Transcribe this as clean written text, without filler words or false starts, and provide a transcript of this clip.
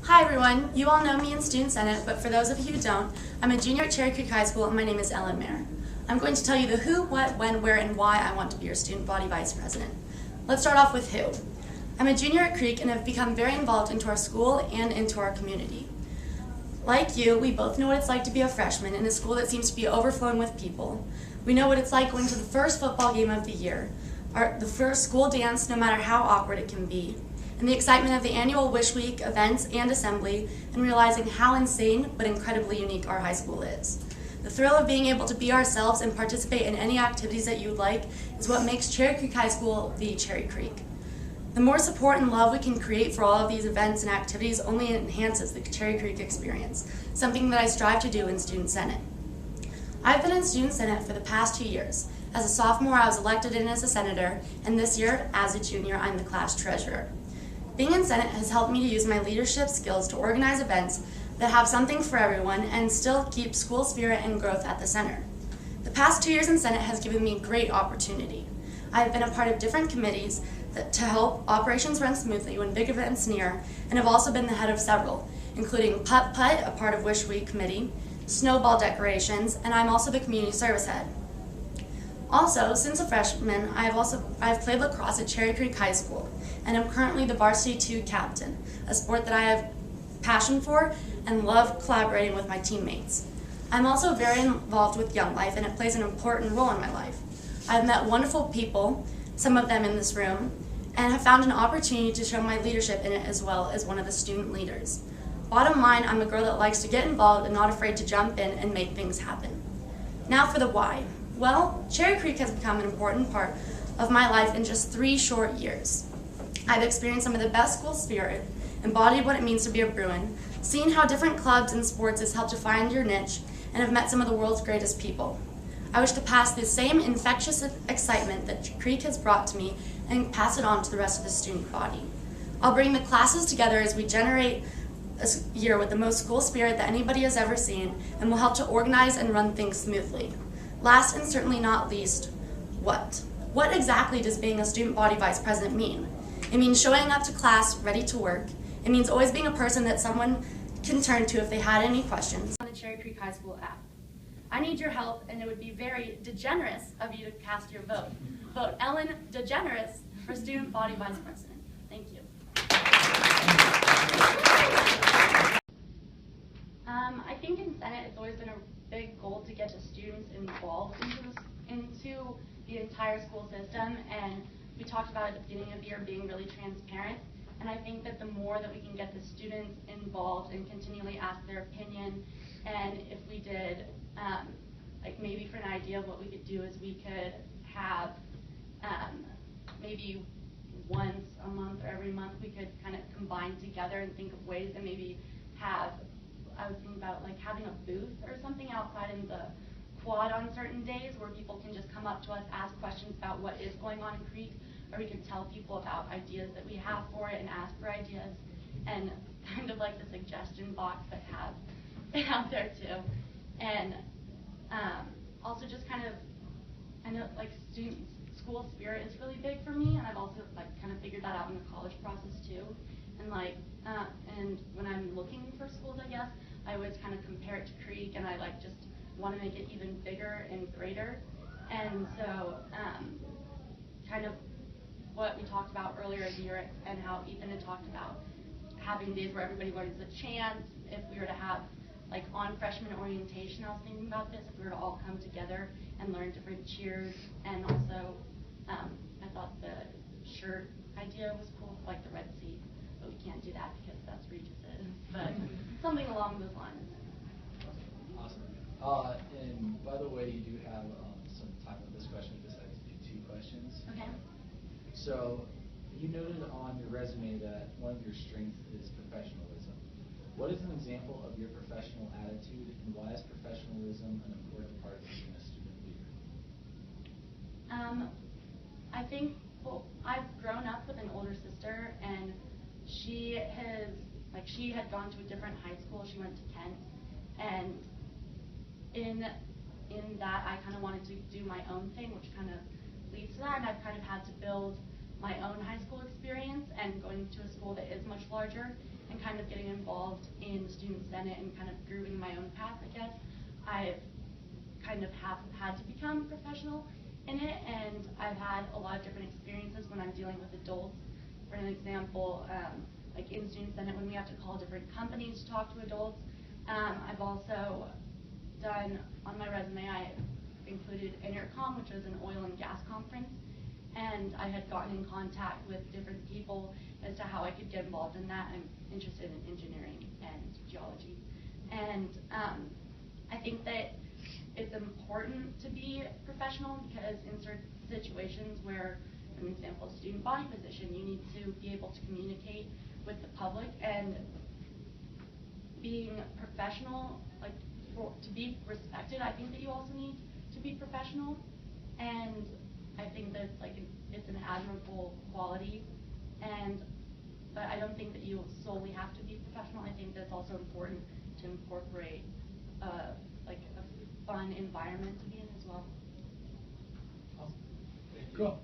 Hi everyone, you all know me in Student Senate, but for those of you who don't, I'm a junior at Cherry Creek High School and my name is Ellen Mayer. I'm going to tell you the who, what, when, where, and why I want to be your student body vice president. Let's start off with who. I'm a junior at Creek and have become very involved into our school and into our community. Like you, we both know what it's like to be a freshman in a school that seems to be overflowing with people. We know what it's like going to the first football game of the year, the first school dance, no matter how awkward it can be, and the excitement of the annual Wish Week events and assembly, and realizing how insane but incredibly unique our high school is. The thrill of being able to be ourselves and participate in any activities that you like is what makes Cherry Creek High School the Cherry Creek. The more support and love we can create for all of these events and activities only enhances the Cherry Creek experience, something that I strive to do in Student Senate. I've been in Student Senate for the past 2 years. As a sophomore, I was elected in as a senator, and this year, as a junior, I'm the class treasurer. Being in Senate has helped me to use my leadership skills to organize events that have something for everyone and still keep school spirit and growth at the center. The past 2 years in Senate has given me great opportunity. I have been a part of different committees to help operations run smoothly when big events near, and have also been the head of several, including Putt Putt, a part of Wish Week committee, snowball decorations, and I'm also the community service head. Also, since a freshman, I've played lacrosse at Cherry Creek High School, and I'm currently the Varsity 2 captain, a sport that I have passion for and love collaborating with my teammates. I'm also very involved with Young Life, and it plays an important role in my life. I've met wonderful people, some of them in this room, and have found an opportunity to show my leadership in it as well as one of the student leaders. Bottom line, I'm a girl that likes to get involved and not afraid to jump in and make things happen. Now for the why. Well, Cherry Creek has become an important part of my life in just 3 short years. I've experienced some of the best school spirit, embodied what it means to be a Bruin, seen how different clubs and sports has helped to find your niche, and have met some of the world's greatest people. I wish to pass the same infectious excitement that Creek has brought to me and pass it on to the rest of the student body. I'll bring the classes together as we generate a year with the most school spirit that anybody has ever seen, and will help to organize and run things smoothly. Last and certainly not least, what? What exactly does being a student body vice president mean? It means showing up to class ready to work. It means always being a person that someone can turn to if they had any questions. On the Cherry Creek High School app. I need your help, and it would be very degenerous of you to cast your vote. Vote Ellen DeGeneres for student body vice president. Thank you. I think in Senate it's always been a big goal to get the students involved into the entire school system, and we talked about at the beginning of the year being really transparent, and I think that the more that we can get the students involved and continually ask their opinion, and if we did, like maybe for an idea of what we could do is we could have maybe once a month or every month we could kind of combine together and think of ways to maybe have, I was thinking about like having a booth or something outside in the quad on certain days where people can just come up to us, ask questions about what is going on in Creek, or we can tell people about ideas that we have for it and ask for ideas, and kind of like the suggestion box that have it out there too. And also just kind of, I know like school spirit is really big for me, and I've also like kind of figured that out in the college process too. And like, and when I'm looking for schools, I guess, I always kind of compare it to Creek, and I like just want to make it even bigger and greater. And so, kind of what we talked about earlier in the year, and how Ethan had talked about having days where everybody learns a chant. If we were to have like on freshman orientation, I was thinking about this, if we were to all come together and learn different cheers, and also I thought the shirt idea was cool, like the red seat, but we can't do that because that's Regis's, but something along those lines. Awesome. And by the way, you do have some time for this question. We decided to do 2 questions. Okay. So you noted on your resume that one of your strengths is professionalism. What is an example of your professional attitude, and why is professionalism an important part of being a student leader? I think, well, I've grown up with an older sister, and she had gone to a different high school. She went to Kent, and in that I kind of wanted to do my own thing, which kind of leads to that, and I've kind of had to build my own high school experience and going to a school that is much larger and kind of getting involved in the Student Senate and kind of grooving my own path, I guess, I've kind of had to become professional in it, and I've had a lot of different experiences when I'm dealing with adults. For an example, like in Student Senate, when we have to call different companies to talk to adults. I've also done, on my resume, I included Intercom, which was an oil and gas conference, and I had gotten in contact with different people as to how I could get involved in that. I'm interested in engineering and geology. And I think that it's important to be professional because in certain situations where, for an example, a student body position, you need to be able to communicate with the public, and being professional, like to be respected, I think that you also need to be professional, and I think that it's an admirable quality, but I don't think that you solely have to be professional. I think that's also important to incorporate a fun environment to be in as well. Awesome. Thank you. Cool.